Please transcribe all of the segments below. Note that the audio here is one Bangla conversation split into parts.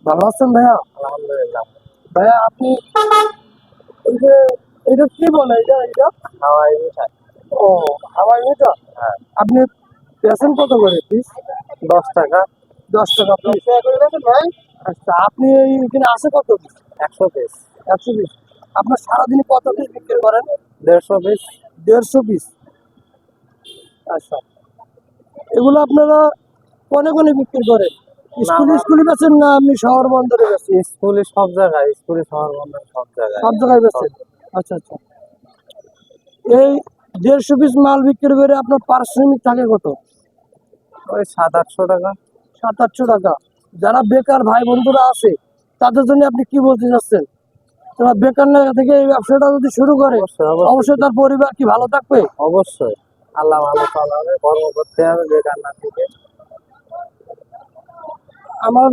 ভালো আছেন ভাইয়া? আলহামদুলিল্লাহ। ভাইয়া আপনি এই যে এটা কি বলে এটা হাওয়াই মিঠাই। ও হাওয়াই মিঠা। হ্যাঁ, আপনি বেচেন কত করে পিস? 10 টাকা। 10 টাকা পিস করে বেচেন ভাই? আচ্ছা, আপনি এখানে আছে কত পিস? 100 পিস। 100 পিস। আপনার সারাদিনে কত পিস বিক্রি করেন? 150 পিস। 150 পিস। আচ্ছা, এগুলো আপনারা কোনে কোনে বিক্রি করেন? না, স্কুলে স্কুলে বেচেন না আপনি শহর বন্দরে বেচেন? স্কুলে সব জায়গায়, স্কুলে শহর বন্দর সব জায়গায়। সব জায়গায় বেচেন? আচ্ছা আচ্ছা। এই 150 পিস মাল বিক্রি করে আপনার পারিশ্রমিক থাকে কত? ওই 700-800 টাকা। 700-800 টাকা। যারা বেকার ভাই বন্ধুরা আছে তাদের জন্য আপনি কি বলতে চাচ্ছেন? তারা বেকার না থেকে এই ব্যবসাটা যদি শুরু করে অবশ্যই তার পরিবার কি ভালো থাকবে? অবশ্যই। আল্লাহ ভালো চালাবে, কর্ম করতে হবে বেকার না থেকে। আমার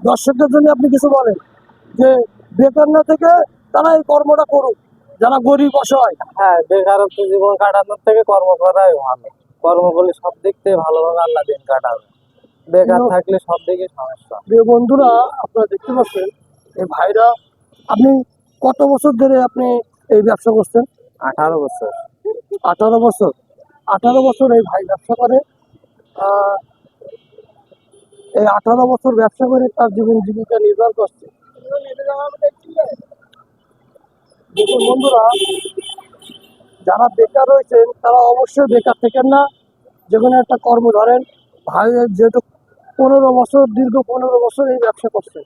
দর্শকদের জন্য আপনি কিছু বলেন যে বেকার না থেকে তারা এই কর্মটা করুক, যারা গরিব অসহায়। হ্যাঁ, বেকারত্ব জীবন কাটানোর থেকে কর্ম করাই ভালো। কর্ম করলে সব দিক থেকে ভালোভাবে আল্লাহ দিন কাটাবে। বেকার থাকলে সব দিকে সমস্যা। প্রিয় বন্ধুরা, আপনারা দেখতে পাচ্ছেন এই ভাইরা, আপনি কত বছর ধরে আপনি এই ব্যবসা করছেন? 18 বছর। 18 বছর। 18 বছর এই ভাই ব্যবসা করে। আহ, এই 18 বছর ব্যবসা করে তার জীবন জীবিকা নির্ভর করছে। দেখুন বন্ধুরা, যারা বেকার রয়েছেন তারা অবশ্যই বেকার থাকেন না, যে কোনো একটা কর্ম ধরেন। ভাই যেহেতু 15 বছর, দীর্ঘ 15 বছর এই ব্যবসা করছে।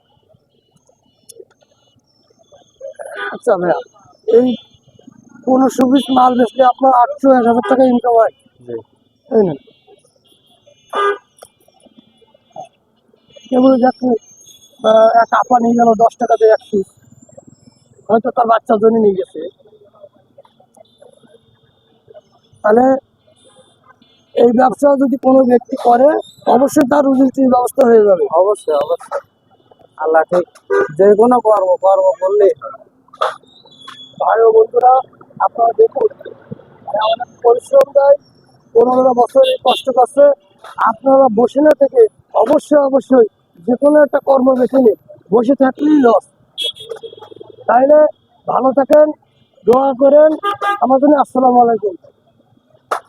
আচ্ছা ভাইয়া, এই 15-20 মাল বেচলে আপনার 800-1000 টাকা ইনকাম হয়, জি। তাই না? কেবল যাচ্ছে এক আপা নিয়ে গেল 10 টাকা দিয়ে এক পিস, হয়তো তার বাচ্চার জন্য নিয়ে গেছে। তাহলে এই ব্যবসা যদি কোনো ব্যক্তি করে অবশ্যই তার রুজির ব্যবস্থা হয়ে যাবে। অবশ্যই অবশ্যই। আল্লাহ ঠিক যে কোনো কর্ম করলেই হয়। ভাই ও বন্ধুরা, আপনারা দেখুন অনেক পরিশ্রম দেয়, 15 বছর এই কষ্ট করছে। আপনারা বসে না থেকে অবশ্যই যে কোনো একটা কর্ম বেছে নিন, বসে থাকলেই লস। তাইলে ভালো থাকেন, দোয়া করেন আমার জন্য। আসসালামু আলাইকুম।